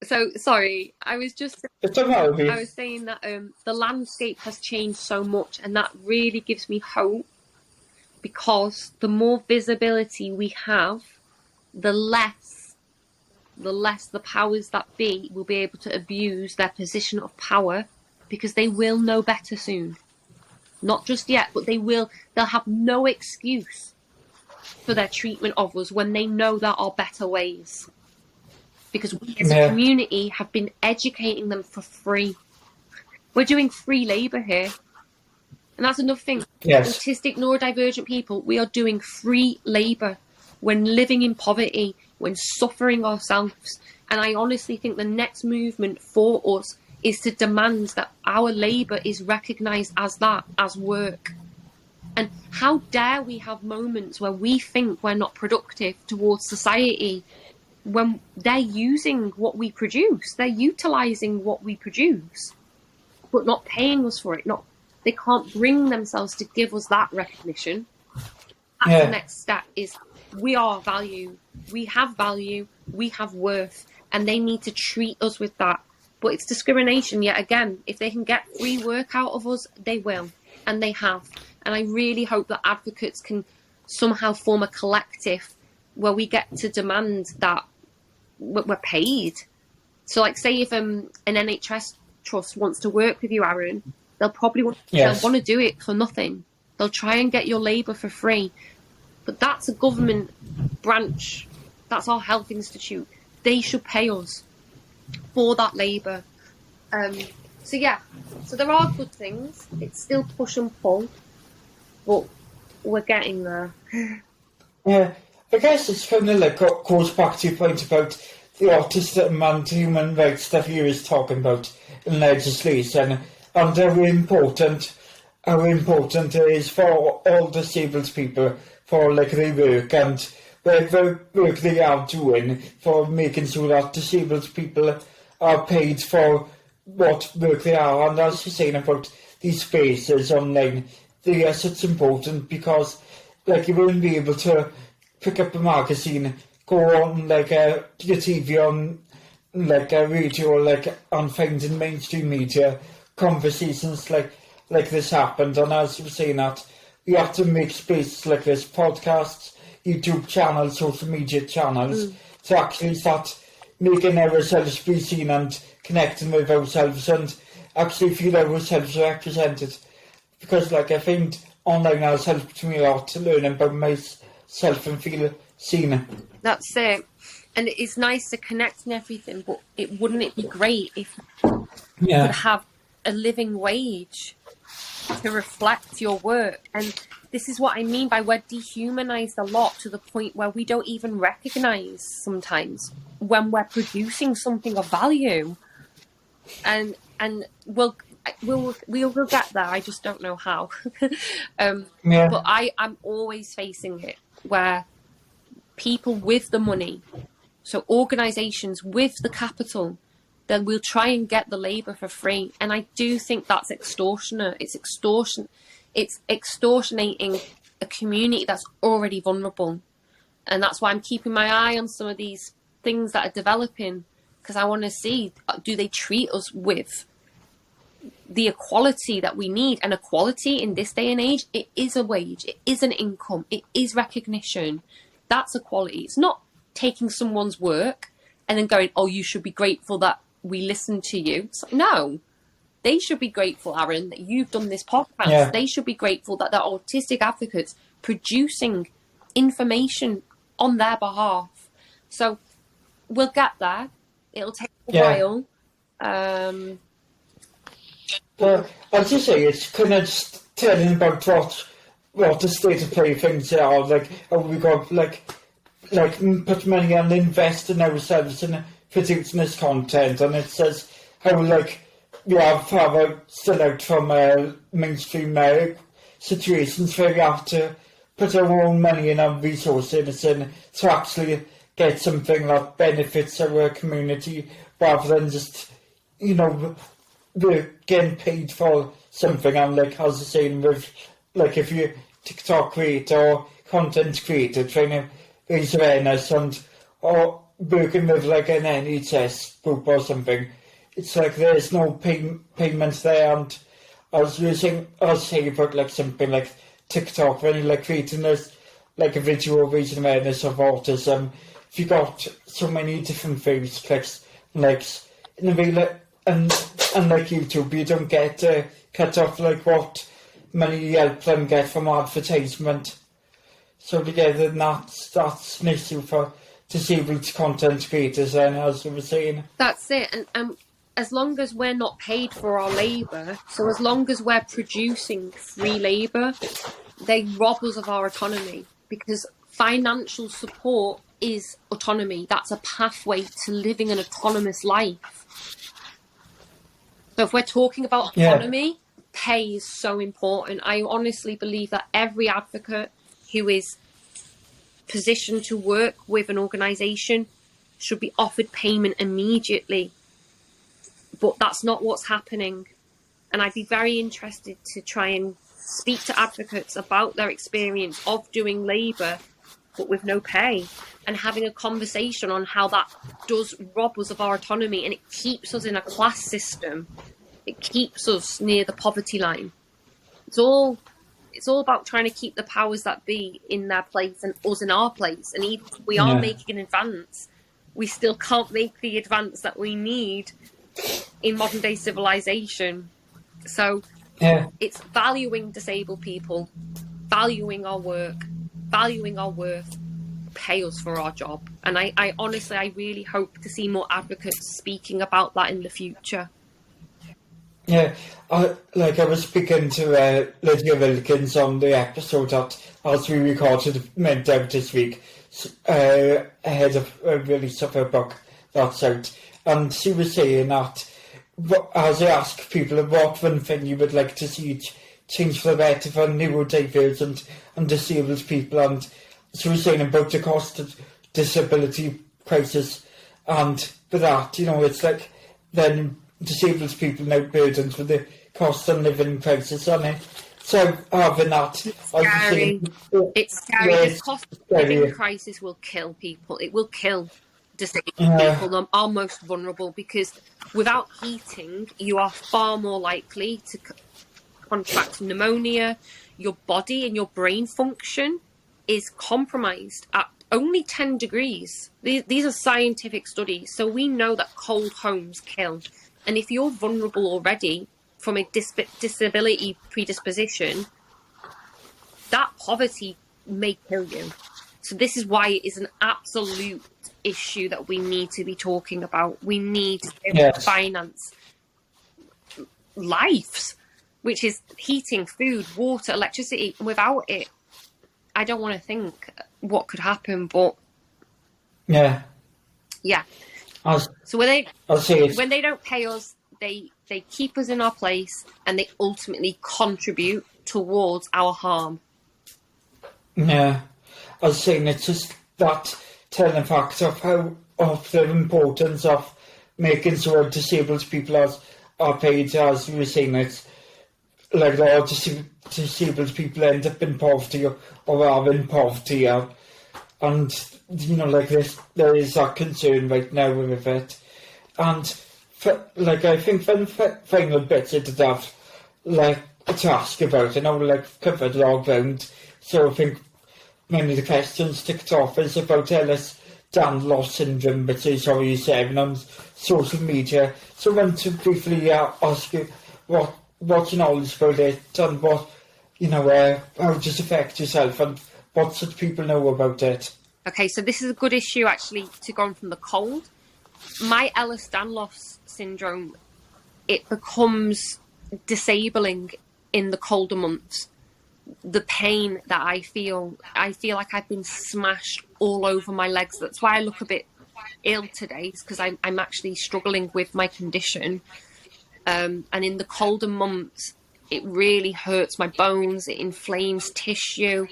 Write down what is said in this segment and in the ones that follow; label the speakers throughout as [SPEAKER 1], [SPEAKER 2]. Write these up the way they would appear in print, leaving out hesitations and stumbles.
[SPEAKER 1] So sorry, I was saying that the landscape has changed so much, and that really gives me hope, because the more visibility we have, the less the powers that be will be able to abuse their position of power, because they will know better soon. Not just yet, but they'll have no excuse for their treatment of us when they know there are better ways. Because we as a community have been educating them for free. We're doing free labour here. And that's another thing.
[SPEAKER 2] Yes.
[SPEAKER 1] Autistic, neurodivergent people, we are doing free labour when living in poverty, when suffering ourselves. And I honestly think the next movement for us is to demand that our labour is recognised as that, as work. And how dare we have moments where we think we're not productive towards society when they're using what we produce, they're utilising what we produce, but not paying us for it. They can't bring themselves to give us that recognition. That's the next step, is we are value, we have worth, and they need to treat us with that. But it's discrimination yet again. If they can get free work out of us, they will, and they have. And I really hope that advocates can somehow form a collective where we get to demand that we're paid. So, like, say if an NHS trust wants to work with you, Aaron, they'll probably want to do it for nothing. They'll try and get your labour for free. But that's a government branch. That's our health institute. They should pay us for that labour. So there are good things. It's still push and pull, but we're getting there.
[SPEAKER 2] Yeah, I guess it's kind of like goes back to your point about the autism and human rights stuff you was talking about in legislation, and how important it is for all disabled people for like their work and whatever work they are doing, for making sure that disabled people are paid for what work they are. And as you're saying about these spaces online, yes, it's important, because like you wouldn't be able to pick up a magazine, go on like your TV, on like a radio, like and find in mainstream media conversations like this happened. And as you were saying, that we have to make spaces like this, podcasts, YouTube channels, social media channels, to actually start making ourselves be seen and connecting with ourselves and actually feel ourselves represented. Because like I find online has helped me a lot to learn about myself and feel seen.
[SPEAKER 1] That's it. And it's nice to connect and everything, but wouldn't it be great if you could have a living wage to reflect your work? And this is what I mean by we're dehumanized a lot, to the point where we don't even recognize sometimes when we're producing something of value. And we'll get there. I just don't know how. But I'm always facing it where people with the money, so organisations with the capital, then we'll try and get the labour for free. And I do think that's extortionate. It's extortion. It's extortionating a community that's already vulnerable. And that's why I'm keeping my eye on some of these things that are developing, because I want to see, do they treat us with the equality that we need? And equality in this day and age, it is a wage, it is an income, it is recognition. That's equality. It's not taking someone's work and then going, oh, you should be grateful that we listened to you. It's like, no, they should be grateful, Aaron, that you've done this podcast. They should be grateful that they're autistic advocates producing information on their behalf. So we'll get there. It'll take a while.
[SPEAKER 2] Well, as you say, it's kind of just telling about what the state of play things are, like how we got like put money and invest in ourselves in producing this content. And it says how like we are far still out from mainstream situations where we have to put our own money and our resources in to actually get something that benefits our community, rather than just, you know, we're getting paid for something. And like as I was saying, with like if you're TikTok creator or content creator trying to raise awareness and or working with like an NHS group or something, it's like there's no payments there, and I was saying about like something like TikTok, when you're like creating this like a video raising awareness of autism. If you got so many different views, clicks, likes, in a way, like, and like YouTube, you don't get cut off like what money you help them get from advertisement. So together, that's an issue for disabled content creators, and as you were saying.
[SPEAKER 1] That's it, and as long as we're not paid for our labour, so as long as we're producing free labour, they rob us of our autonomy, because financial support is autonomy. That's a pathway to living an autonomous life. So if we're talking about autonomy, pay is so important. I honestly believe that every advocate who is positioned to work with an organisation should be offered payment immediately. But that's not what's happening. And I'd be very interested to try and speak to advocates about their experience of doing labour, but with no pay, and having a conversation on how that does rob us of our autonomy, and it keeps us in a class system. It keeps us near the poverty line. It's all about trying to keep the powers that be in their place and us in our place. And even if we are making an advance, we still can't make the advance that we need in modern day civilization. So it's valuing disabled people, valuing our work, valuing our worth, pay us for our job. And I honestly, I really hope to see more advocates speaking about that in the future.
[SPEAKER 2] Yeah, I was speaking to Lydia Wilkins on the episode that, as we recorded, meant out this week, ahead of a release of her book that's out. And she was saying that, as I ask people, what one thing you would like to see change for the better for neurodivergent and disabled people, and she was saying about the cost of disability crisis, and for that, it's like then disabled people now burdened with the cost of living crisis on it. So having that,
[SPEAKER 1] it's scary. The cost of living crisis will kill people. It will kill disabled people, are most vulnerable, because without heating, you are far more likely to contract pneumonia. Your body and your brain function is compromised at only 10 degrees. These are scientific studies, so we know that cold homes kill. And if you're vulnerable already from a disability predisposition, that poverty may kill you. So this is why it is an absolute issue that we need to be talking about. We need to finance lives, which is heating, food, water, electricity. Without it, I don't want to think what could happen, but yeah. So when they don't pay us, they keep us in our place, and they ultimately contribute towards our harm.
[SPEAKER 2] Yeah, I was saying it's just that telling fact of the importance of making sure disabled people are paid, as you were saying. It's like all disabled people end up in poverty or are in poverty, and like this, there is that concern right now with it. And I think for the final bits I did have to ask about, I know covered a lot of ground, so I think many of the questions ticked off is about Elhers Danlos Syndrome, which is already said on social media. So I want to briefly ask you what your knowledge about it, and what, how does it affect yourself, and what should people know about it?
[SPEAKER 1] Okay, so this is a good issue actually to go on from the cold. My Elhers Danlos Syndrome, it becomes disabling in the colder months. The pain that I feel like I've been smashed all over my legs. That's why I look a bit ill today, because I'm actually struggling with my condition. And in the colder months, it really hurts my bones, it inflames tissue.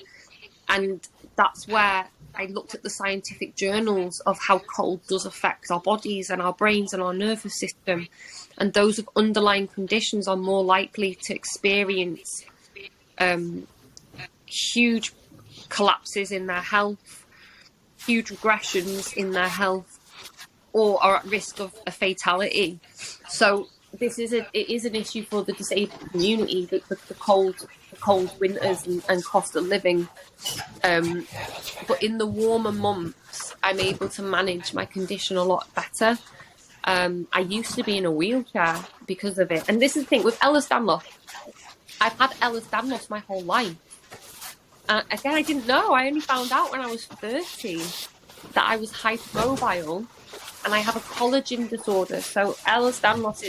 [SPEAKER 1] And that's where I looked at the scientific journals of how cold does affect our bodies and our brains and our nervous system. And those with underlying conditions are more likely to experience huge collapses in their health, huge regressions in their health, or are at risk of a fatality. So it is an issue for the disabled community, the cold winters and cost of living. But in the warmer months, I'm able to manage my condition a lot better. I used to be in a wheelchair because of it. And this is the thing with Elhers Danlos. I've had Elhers Danlos my whole life. Again, I didn't know. I only found out when I was 30 that I was hypermobile, and I have a collagen disorder. So Elhers Danlos,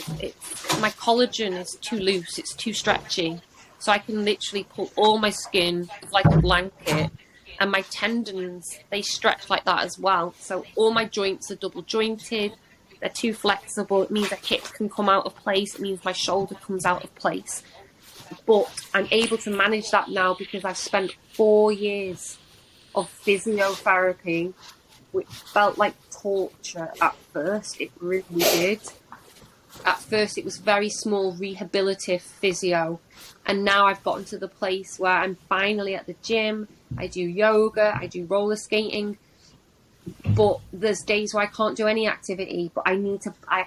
[SPEAKER 1] my collagen is too loose. It's too stretchy. So I can literally pull all my skin like a blanket, and my tendons, they stretch like that as well. So all my joints are double jointed. They're too flexible. It means a hip can come out of place. It means my shoulder comes out of place. But I'm able to manage that now because I've spent 4 years of physiotherapy, which felt like torture at first. It really did. At first, it was very small rehabilitative physio. And now I've gotten to the place where I'm finally at the gym. I do yoga, I do roller skating. But there's days where I can't do any activity, but I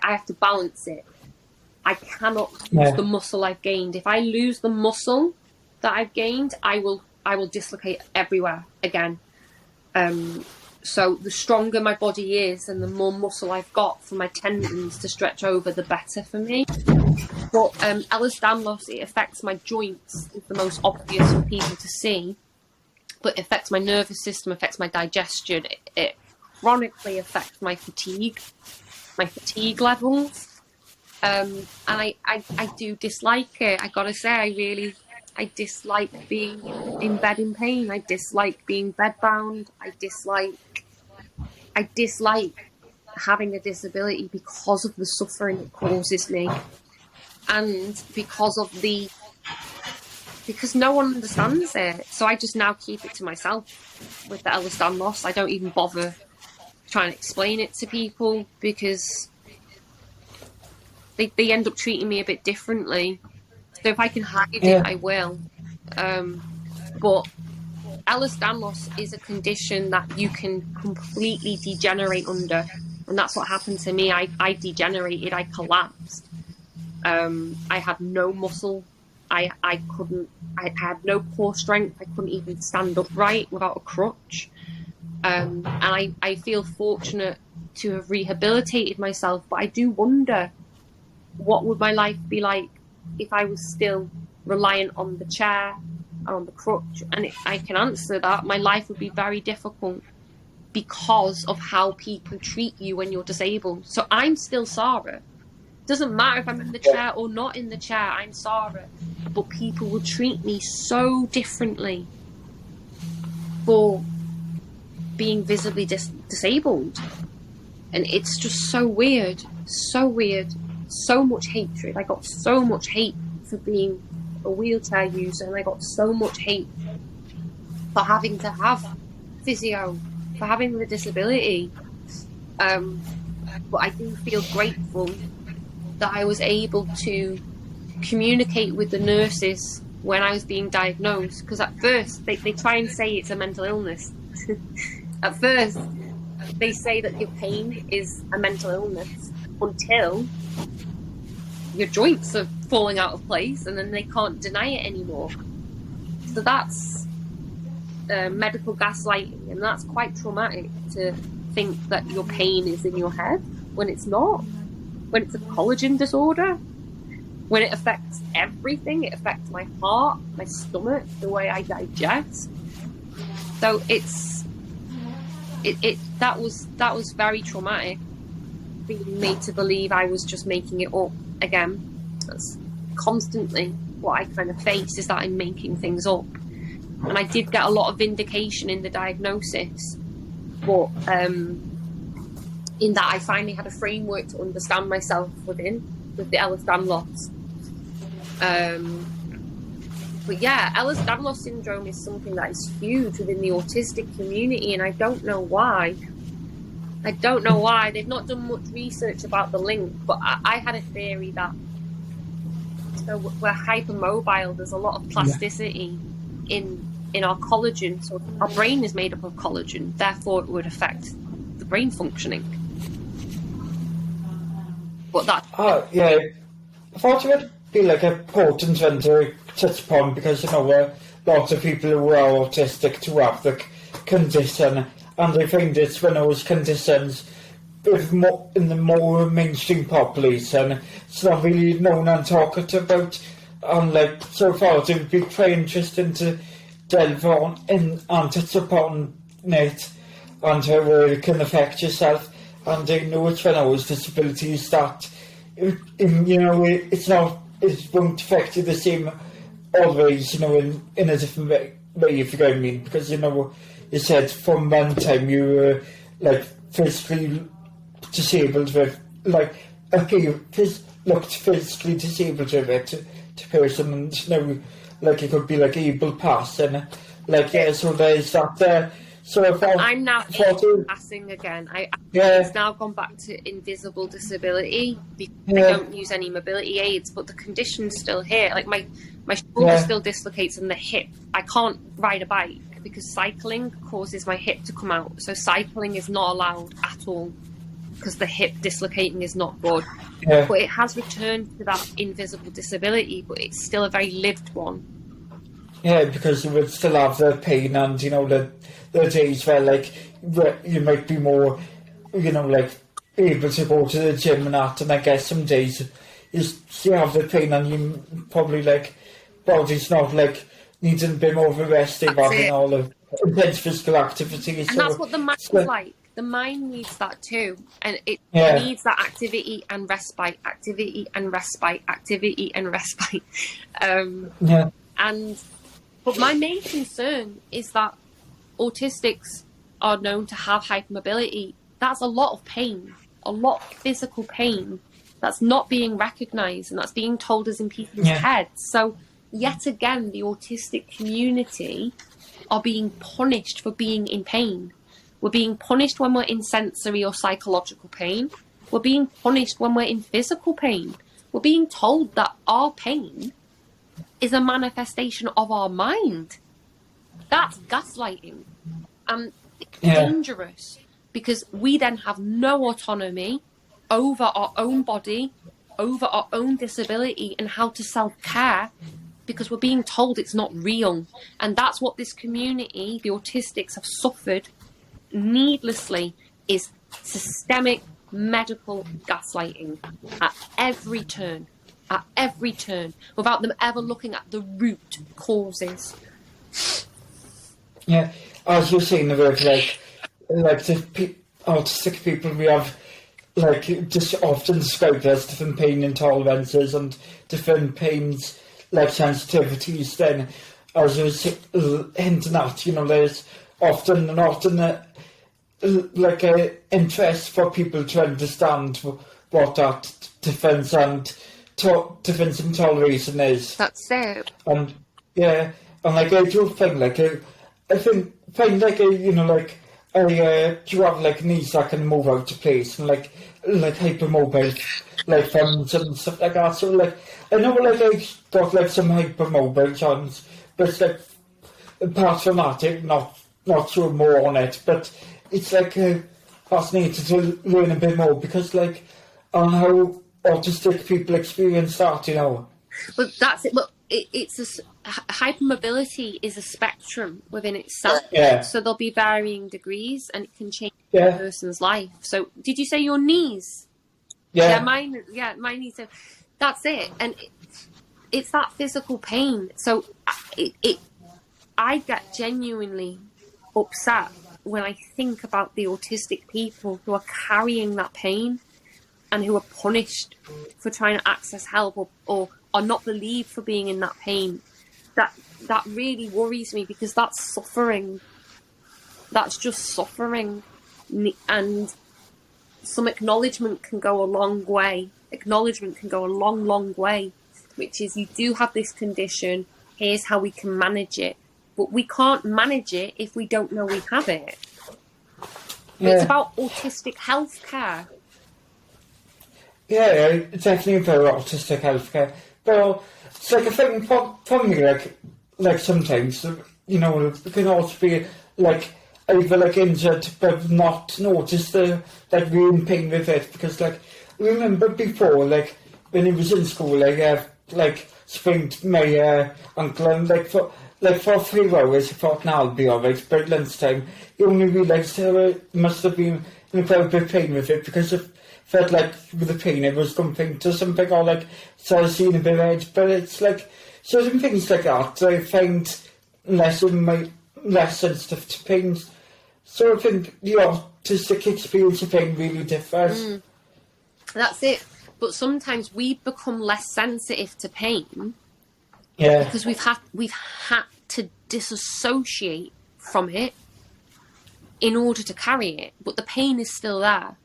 [SPEAKER 1] have to balance it. I cannot lose the muscle I've gained. If I lose the muscle that I've gained, I will dislocate everywhere again. So the stronger my body is and the more muscle I've got for my tendons to stretch over, the better for me. But Elhers Danlos, it affects my joints. It's the most obvious for people to see. But it affects my nervous system, affects my digestion. It chronically affects my fatigue levels. And I do dislike it. I gotta say, I dislike being in bed in pain. I dislike being bedbound. I dislike having a disability because of the suffering it causes me, and because no one understands it. So I just now keep it to myself with the Elhers Danlos. I don't even bother trying to explain it to people because they end up treating me a bit differently. So if I can hide it, I will. But Elhers Danlos is a condition that you can completely degenerate under. And that's what happened to me. I degenerated, I collapsed. I had no muscle. I had no core strength. I couldn't even stand upright without a crutch. And I feel fortunate to have rehabilitated myself, but I do wonder, what would my life be like if I was still reliant on the chair and on the crutch? And I can answer that. My life would be very difficult because of how people treat you when you're disabled. So I'm still Sara. Doesn't matter if I'm in the chair or not in the chair, I'm Sara. But people will treat me so differently for being visibly disabled. And it's just so weird. So much hatred. I got so much hate for being a wheelchair user, and I got so much hate for having to have physio, for having the disability. But I do feel grateful that I was able to communicate with the nurses when I was being diagnosed, because at first they try and say it's a mental illness. At first they say that your pain is a mental illness until your joints are falling out of place, and then they can't deny it anymore. So that's medical gaslighting, and that's quite traumatic, to think that your pain is in your head when it's not, when it's a collagen disorder, when it affects everything. It affects my heart, my stomach, the way I digest. So that was very traumatic, being made to believe I was just making it up again. That's constantly what I kind of face, is that I'm making things up. And I did get a lot of vindication in the diagnosis, but in that I finally had a framework to understand myself within, with the Elhers Danlos. But yeah, Elhers Danlos Syndrome is something that is huge within the autistic community, and I don't know why. They've not done much research about the link, but I had a theory that, so we're hypermobile, there's a lot of plasticity in our collagen. So our brain is made up of collagen, therefore it would affect the brain functioning. But that...
[SPEAKER 2] Yeah, I thought it would be like an important one to touch upon because, you know, lots of people who are autistic to have the condition, and I find it's one of those conditions with in the more mainstream population, it's not really known and talked about, and like, so far it would be quite interesting to delve on in and touch upon it and how it can affect yourself. And I know it's one of those disabilities that, you know, it won't affect you the same always, you know, in a different way, if you know what I mean. Because, you know, you said from one time you were like physically disabled with, like, okay, looked physically disabled with it to person, and now, like, it could be like able pass, and like, yeah, so there's that there. So if
[SPEAKER 1] I'm now passing again. It's now gone back to invisible disability because I don't use any mobility aids, but the condition's still here. Like my shoulder still dislocates in the hip. I can't ride a bike because cycling causes my hip to come out. So cycling is not allowed at all because the hip dislocating is not good. Yeah. But it has returned to that invisible disability, but it's still a very lived one.
[SPEAKER 2] Yeah, because you would still have the pain, and, you know, the days where, like, you might be more, you know, like, able to go to the gym and that, and I guess some days you have the pain and you probably, like, body's not, like, needing a bit more of a rest, having all the intense physical activity.
[SPEAKER 1] And so that's what the mind's like. The mind needs that too, and it needs that activity and respite, activity and respite, activity and respite. But my main concern is that autistics are known to have hypermobility. That's a lot of pain, a lot of physical pain that's not being recognised and that's being told us in people's heads. So yet again, the autistic community are being punished for being in pain. We're being punished when we're in sensory or psychological pain. We're being punished when we're in physical pain. We're being told that our pain is a manifestation of our mind. That's gaslighting. And it's dangerous because we then have no autonomy over our own body, over our own disability, and how to self-care because we're being told it's not real. And that's what this community, the autistics, have suffered needlessly, is systemic medical gaslighting at every turn. At every turn, without them ever looking at the root causes.
[SPEAKER 2] Yeah, as you're saying about like the autistic people, we have like just often described as different pain intolerances and different pains like sensitivities. Then, as I was hinting at, you know, there's often like a interest for people to understand what that difference and difference in toleration is.
[SPEAKER 1] That's it.
[SPEAKER 2] And like I do think like I find like you know, like you have like knees that can move out of place and like hypermobile like thumbs and stuff like that. So like I know like I got like some hypermobile hands, but it's like apart from that, I'm not sure more on it. But it's like fascinating to learn a bit more because like on how autistic people experience that, you know.
[SPEAKER 1] But that's it. Look, hypermobility is a spectrum within itself. Yeah. So there'll be varying degrees, and it can change a person's life. So, did you say your knees? Yeah. Mine knees. So that's it, and it's that physical pain. So I get genuinely upset when I think about the autistic people who are carrying that pain and who are punished for trying to access help or are not believed for being in that pain. That really worries me because that's suffering. That's just suffering. And some acknowledgement can go a long way. Acknowledgement can go a long, long way, which is you do have this condition, here's how we can manage it. But we can't manage it if we don't know we have it. Yeah. It's about autistic healthcare.
[SPEAKER 2] Yeah, definitely about autistic healthcare. But it's like a thing for me, like sometimes, you know, it can also be like either like injured but not noticed like we're in pain with it because like remember before, like, when he was in school, like, spanked my uncle, and like for 3 hours, I thought, now I'll be alright. But at lunchtime, he only realised I must have been in quite a bit of pain with it, because it felt like with the pain it was going to faint or something, or like started seeing a bit of edge. But it's like certain things like that I find less sensitive to pain. So I think the autistic experience of pain really differs.
[SPEAKER 1] That's it. But sometimes we become less sensitive to pain because we've had to disassociate from it in order to carry it. But the pain is still there.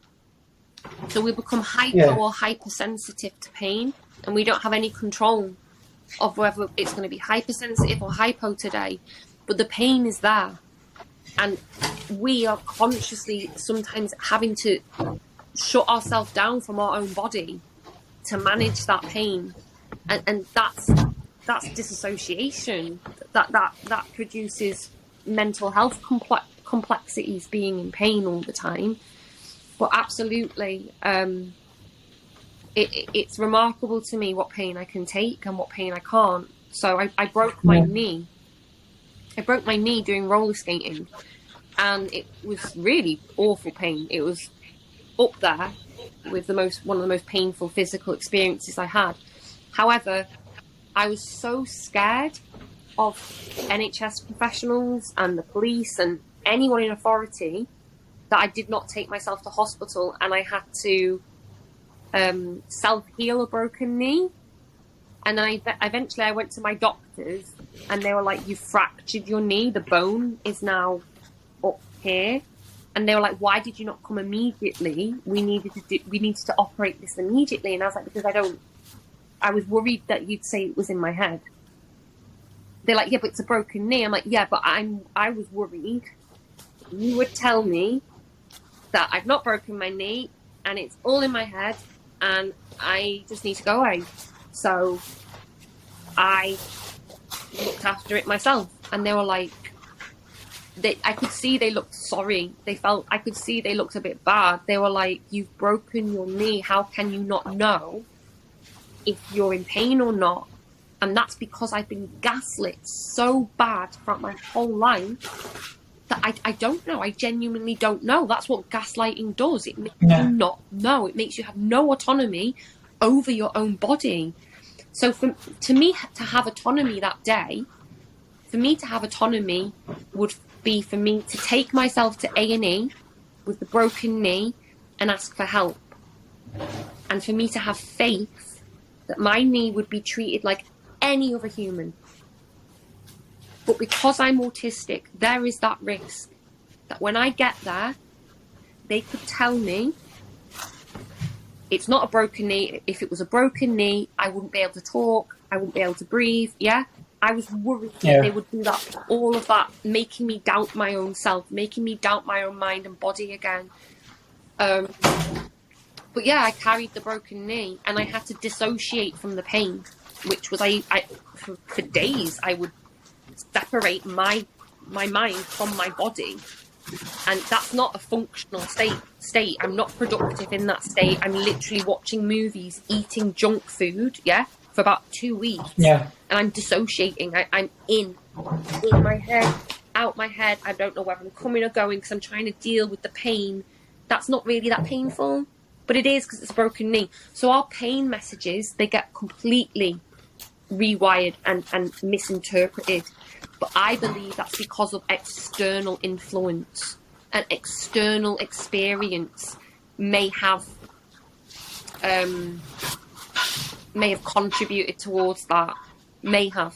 [SPEAKER 1] So we become hyper or hypersensitive to pain, and we don't have any control of whether it's going to be hypersensitive or hypo today. But the pain is there. And we are consciously sometimes having to shut ourselves down from our own body to manage that pain, and that's disassociation. That produces mental health complexities, being in pain all the time. But absolutely, it's remarkable to me what pain I can take and what pain I can't. So I broke my knee. I broke my knee doing roller skating, and it was really awful pain. It was up there with one of the most painful physical experiences I had. However, I was so scared of NHS professionals and the police and anyone in authority that I did not take myself to hospital, and I had to self-heal a broken knee. And then eventually I went to my doctors, and they were like, "You fractured your knee. The bone is now up here." And they were like, "Why did you not come immediately? We needed to operate this immediately." And I was like, "Because I was worried that you'd say it was in my head." They're like, "Yeah, but it's a broken knee." I'm like, "Yeah, but I was worried you would tell me that I've not broken my knee and it's all in my head and I just need to go away." So I looked after it myself, and they were like, I could see they looked sorry. I could see they looked a bit bad. They were like, "You've broken your knee. How can you not know if you're in pain or not?" And that's because I've been gaslit so bad throughout my whole life that I don't know. I genuinely don't know. That's what gaslighting does. It makes you not know. It makes you have no autonomy over your own body. So to me to have autonomy that day, for me to have autonomy would be for me to take myself to A&E with the broken knee and ask for help. And for me to have faith that my knee would be treated like any other human. But because I'm autistic, there is that risk that when I get there, they could tell me it's not a broken knee. If it was a broken knee, I wouldn't be able to talk. I wouldn't be able to breathe. Yeah. I was worried that they would do that, all of that, making me doubt my own self, making me doubt my own mind and body again. But yeah, I carried the broken knee, and I had to dissociate from the pain, which was for days I would separate my mind from my body, and that's not a functional state. I'm not productive in that state. I'm literally watching movies, eating junk food, for about 2 weeks. And I'm dissociating. I'm in my head, out my head. I don't know whether I'm coming or going because I'm trying to deal with the pain. That's not really that painful, but it is because it's a broken knee. So our pain messages, they get completely rewired and misinterpreted. But I believe that's because of external influence, and external experience may have contributed towards that. May have.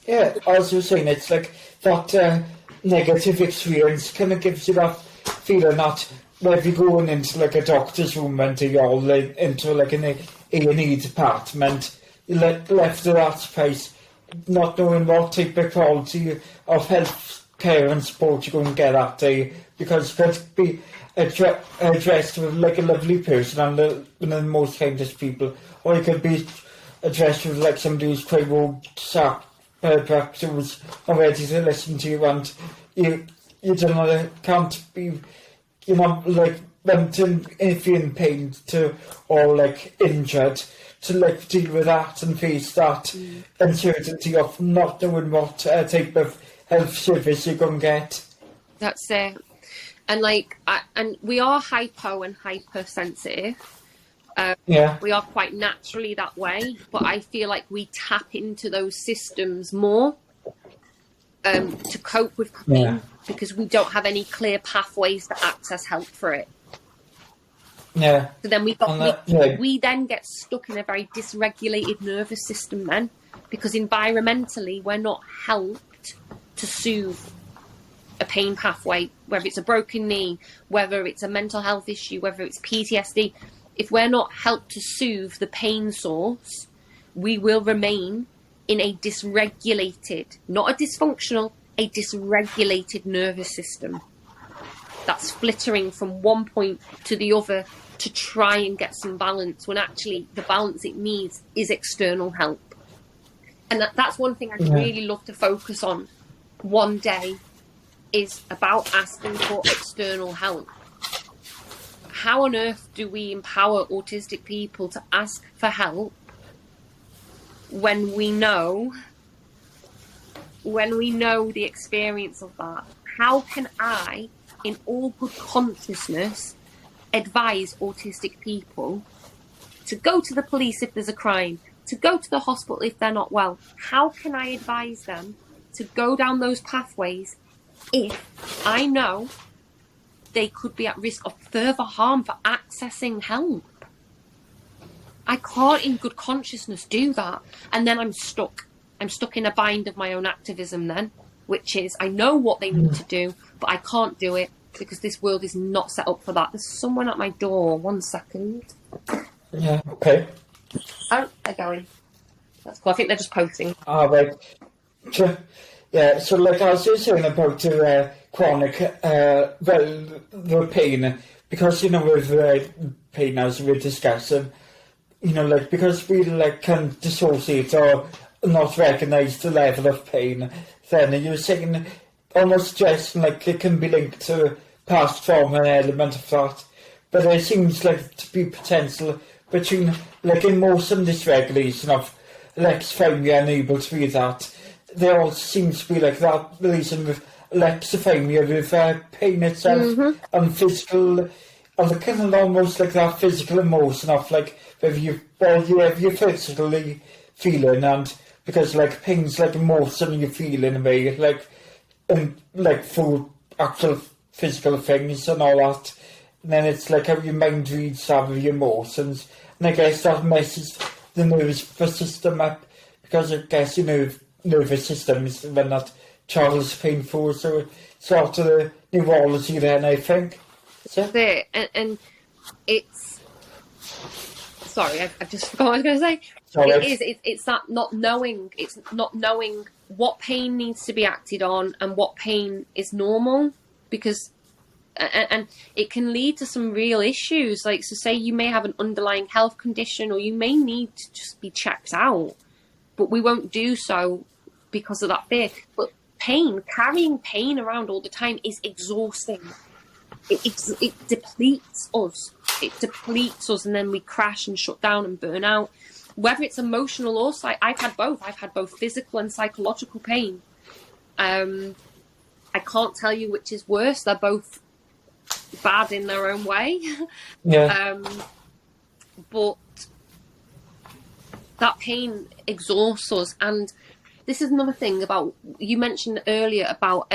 [SPEAKER 2] Yeah, as you were saying, it's like that negative experience kind of gives you that feeling that whether you're going into like a doctor's room and you're all like, into like an A&E department, you're left to that space, not knowing what type of quality of health care and support you're going to get that day, because it could be addressed with like a lovely person and one of the most kindest people, or it could be addressed with like somebody who's quite perhaps who's not ready to listen to you, and you don't know, can't be, like if you're in pain to, or like injured, to like deal with that and face that uncertainty of not knowing what type of health service you're going to get.
[SPEAKER 1] That's it. And like, and we are hypo and hypersensitive. We are quite naturally that way, but I feel like we tap into those systems more to cope with pain because we don't have any clear pathways to access help for it.
[SPEAKER 2] Yeah.
[SPEAKER 1] So then we then get stuck in a very dysregulated nervous system then, because environmentally we're not helped to soothe a pain pathway, whether it's a broken knee, whether it's a mental health issue, whether it's PTSD. If we're not helped to soothe the pain source, we will remain in a dysregulated, not a dysfunctional, a dysregulated nervous system that's flittering from one point to the other to try and get some balance, when actually the balance it needs is external help. And that's one thing I'd really love to focus on one day, is about asking for external help. How on earth do we empower autistic people to ask for help when we know the experience of that? How can I, in all good consciousness, advise autistic people to go to the police if there's a crime, to go to the hospital if they're not well? How can I advise them to go down those pathways if I know they could be at risk of further harm for accessing help? I can't in good consciousness do that. And then I'm stuck. I'm stuck in a bind of my own activism then, which is I know what they need to do, but I can't do it because this world is not set up for that. There's someone at my door. 1 second.
[SPEAKER 2] Yeah, okay.
[SPEAKER 1] Oh, they're going. That's cool. I think they're just posting.
[SPEAKER 2] Right. Yeah, so like I was just saying about chronic, the pain, because, you know, with pain, as we're discussing, you know, like, because we, like, can dissociate or not recognise the level of pain, then you're saying, almost suggesting, like, it can be linked to past trauma, an element of that, but there seems, like, to be potential between, like, emotion dysregulation of lexophilia unable to be that. There all seems to be like that relation with lexophilia with pain itself and physical, and kind of almost like that physical emotion of like whether you're physically feeling, and because like pain's like emotion you feel in a way, like for actual physical things and all that, and then it's like how your mind reads some of your emotions, and I guess that messes the nervous system up, because I guess nervous system is when that child is painful, so it's sort of the neurology then, I think.
[SPEAKER 1] That's it. And it's, sorry, I've just forgot what I was going to say. Sorry. It's that not knowing, it's not knowing what pain needs to be acted on and what pain is normal, because and it can lead to some real issues, like, so say you may have an underlying health condition, or you may need to just be checked out, but we won't do so because of that fear. But pain, carrying pain around all the time is exhausting. It depletes us. It depletes us, and then we crash and shut down and burn out. Whether it's emotional or I've had both. I've had both physical and psychological pain. I can't tell you which is worse. They're both bad in their own way.
[SPEAKER 2] Yeah.
[SPEAKER 1] But that pain exhausts us. And this is another thing about, you mentioned earlier about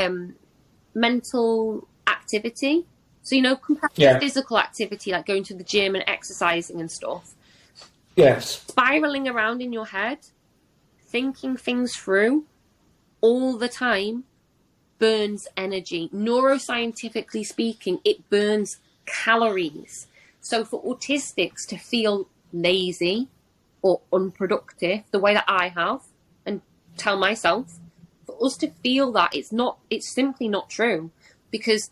[SPEAKER 1] mental activity. So, you know, compared to physical activity, like going to the gym and exercising and stuff.
[SPEAKER 2] Yes.
[SPEAKER 1] Spiraling around in your head, thinking things through all the time burns energy. Neuroscientifically speaking, it burns calories. So for autistics to feel lazy or unproductive, the way that I have, and tell myself, for us to feel that, it's simply not true. Because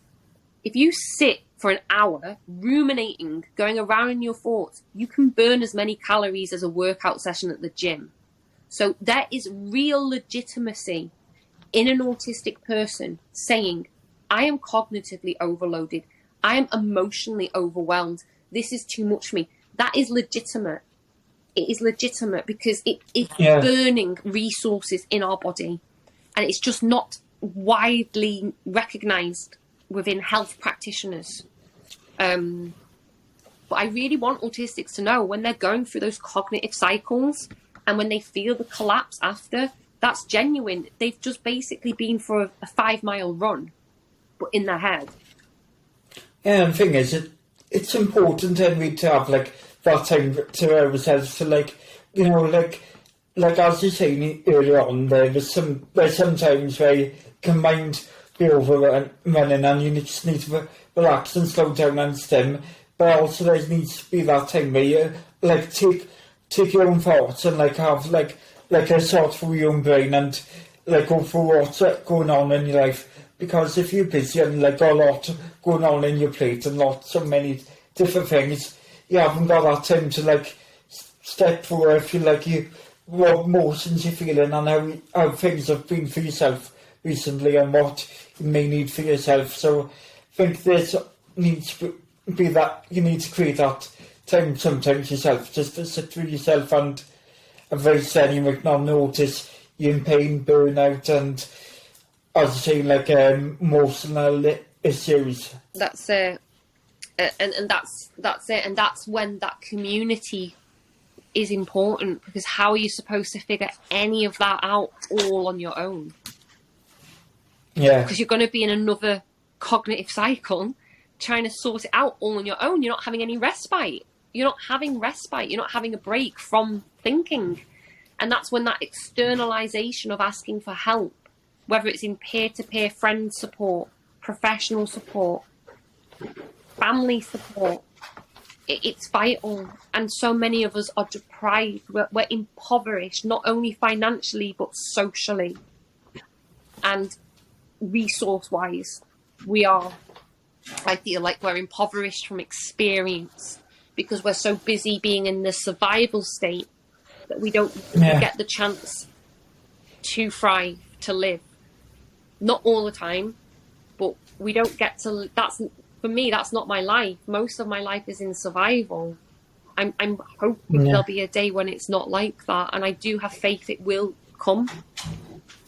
[SPEAKER 1] if you sit for an hour ruminating, going around in your thoughts, you can burn as many calories as a workout session at the gym. So there is real legitimacy in an autistic person saying, I am cognitively overloaded. I am emotionally overwhelmed. This is too much for me. That is legitimate. It is legitimate because it is burning resources in our body, and it's just not widely recognised within health practitioners. But I really want autistics to know when they're going through those cognitive cycles and when they feel the collapse after, that's genuine. They've just basically been for a 5-mile run, but in their head.
[SPEAKER 2] Yeah, and the thing is, it's important, Henry, to have like that time to ourselves to like as you saying earlier on, there's sometimes where your mind be overrunning and you just need to relax and slow down and stem. But also there needs to be that time where you like take your own thoughts and like have like a sort through your own brain and like go through what's going on in your life. Because if you're busy and like got a lot going on in your plate and so many different things, you haven't got that time to like step through if you like what emotions you're feeling and how things have been for yourself recently and what you may need for yourself. So I think there's needs to be that you need to create that time sometimes yourself, just to sit with yourself and advise anyone not notice you're in pain, burnout, and as I say, like emotional issues.
[SPEAKER 1] That's it, and that's it, and that's when that community is important, because how are you supposed to figure any of that out all on your own?
[SPEAKER 2] Yeah,
[SPEAKER 1] because you're going to be in another cognitive cycle trying to sort it out all on your own. You're not having any respite. You're not having respite. You're not having a break from thinking. And that's when that externalization of asking for help, whether it's in peer-to-peer friend support, professional support, family support, it's vital. And so many of us are deprived. We're impoverished, not only financially, but socially. And resource-wise, I feel like we're impoverished from experience because we're so busy being in the survival state that we don't get the chance to thrive, to live. Not all the time, but we don't get to. For me, that's not my life. Most of my life is in survival. I'm hoping there'll be a day when it's not like that, and I do have faith it will come.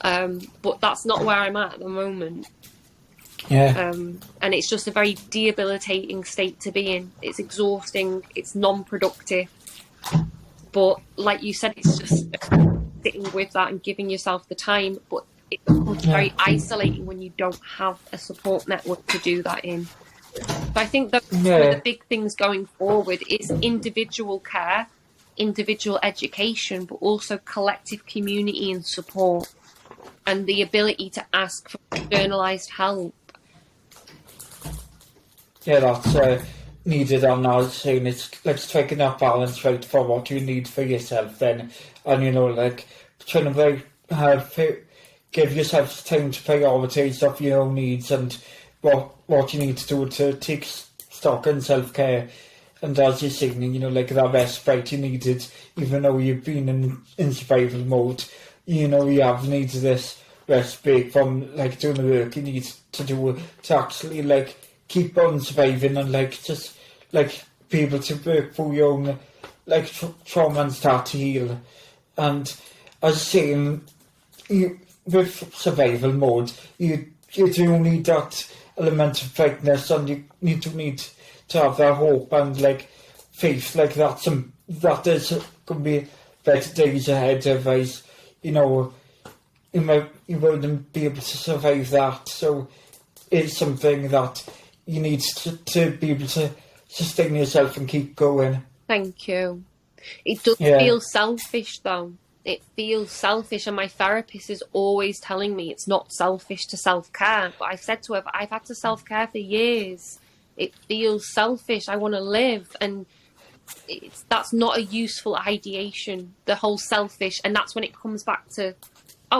[SPEAKER 1] But that's not where I'm at the moment. And it's just a very debilitating state to be in. It's exhausting, it's non-productive. But like you said, it's just sitting with that and giving yourself the time. But it becomes very isolating when you don't have a support network to do that in. So I think that one of the big things going forward is individual care, individual education, but also collective community and support, and the ability to ask for externalised help.
[SPEAKER 2] Yeah, that's needed. I'm now saying let's striking that balance right for what you need for yourself then, and like trying to give yourself time to prioritise of your own needs and what you need to do to take stock in self-care. And as you're saying, like that respite you needed, even though you've been in survival mode, you have needed this rest break from like doing the work you need to do to actually like keep on surviving and like just like be able to work through your own like trauma and start to heal. And as I was saying, with survival mode, you do need that element of brightness, and you need to have that hope and like faith, like that is going to be better days ahead. Otherwise, you wouldn't be able to survive that. So it's something that you need to be able to sustain yourself and keep going.
[SPEAKER 1] Thank you. It does feel selfish though. It feels selfish, and my therapist is always telling me it's not selfish to self-care. But I've said to her, I've had to self-care for years. It feels selfish. I want to live, and that's not a useful ideation, the whole selfish. And that's when it comes back to,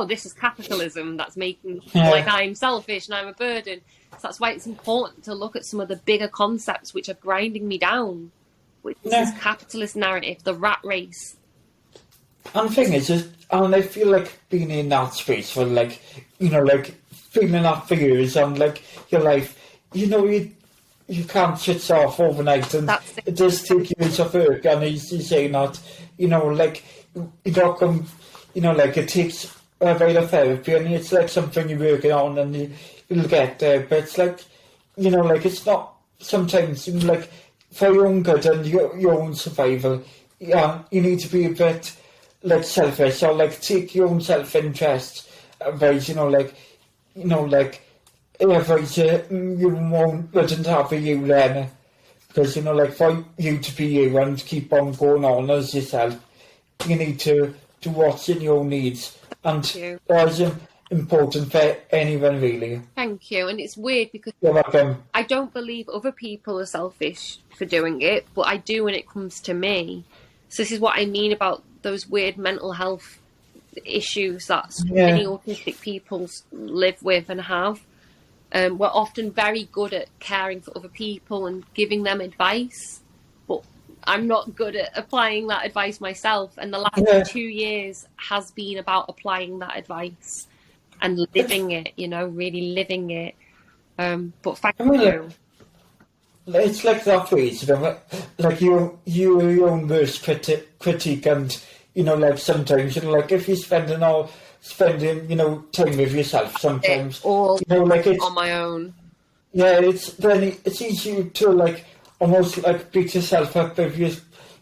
[SPEAKER 1] this is capitalism that's making me feel like I'm selfish and I'm a burden. So that's why it's important to look at some of the bigger concepts which are grinding me down, which is this capitalist narrative, the rat race.
[SPEAKER 2] And the thing is, and I feel like being in that space for like, like feeling that for years and like your life, you you can't switch off overnight, and it does take years of work. And he's saying that, you know, like, you don't come, you know, like, it takes a while of therapy, and it's like something you're working on, and you'll get there. But it's like, you know, like, it's not sometimes, you know, like, for your own good and your own survival, yeah, you need to be a bit, like, selfish, or like take your own self-interest advice, you know, like, advice you wouldn't have for you then, because, you know, like, for you to be you and keep on going on as yourself, you need to what's in your needs, and that's important for anyone, really.
[SPEAKER 1] Thank you. And it's weird because
[SPEAKER 2] You're welcome.
[SPEAKER 1] I don't believe other people are selfish for doing it, but I do when it comes to me. So this is what I mean about those weird mental health issues that many autistic people live with and have. We're often very good at caring for other people and giving them advice, but I'm not good at applying that advice myself. And the last 2 years has been about applying that advice and living it, you know, really living it. But thank you.
[SPEAKER 2] It's like that phrase, you know, like your own worst critique, and, you know, like, sometimes, you know, like, if you're spending, you know, time with yourself, sometimes,
[SPEAKER 1] all,
[SPEAKER 2] you know, like, it's
[SPEAKER 1] on my own.
[SPEAKER 2] Yeah, it's easy to, like, almost, like, beat yourself up if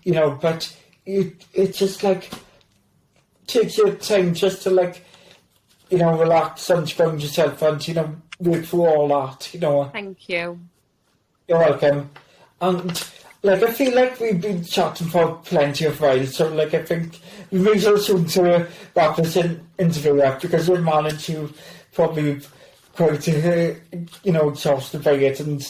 [SPEAKER 2] you know, but it just, like, takes your time just to, like, you know, relax and ground yourself, and, you know, work through all that, you know.
[SPEAKER 1] Thank you.
[SPEAKER 2] You're welcome. And, like, I feel like we've been chatting for plenty of while, so, like, I think we may as well soon to wrap this interview up, because we've managed to probably quite, you know, exhausted by it, and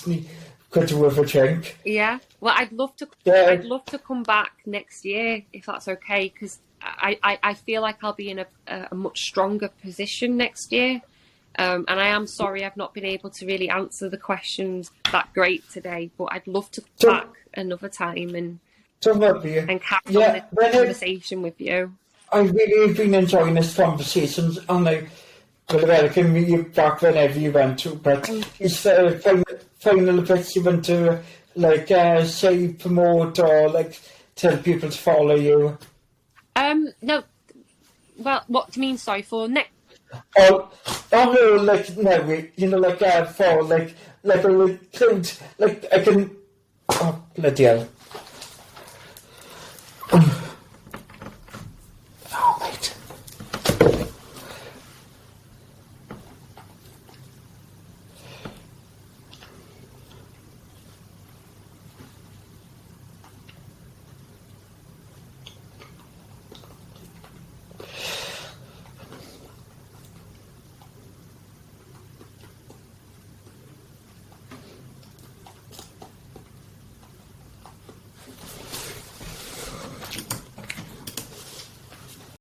[SPEAKER 2] could do with a drink.
[SPEAKER 1] Yeah. Well, I'd love to come back next year, if that's okay, because I feel like I'll be in a much stronger position next year. And I am sorry I've not been able to really answer the questions that great today, but I'd love to come back another time and carry on this conversation with you.
[SPEAKER 2] I really have been enjoying this conversation, and I will welcome you back whenever you want to. But is there final bits you want to, like, say, promote, or, like, tell people to follow you?
[SPEAKER 1] No. Well, what do you mean? Sorry, for next.
[SPEAKER 2] Oh no, like, no, you know, like, for, like, I would include, like, I can, oh, bloody hell.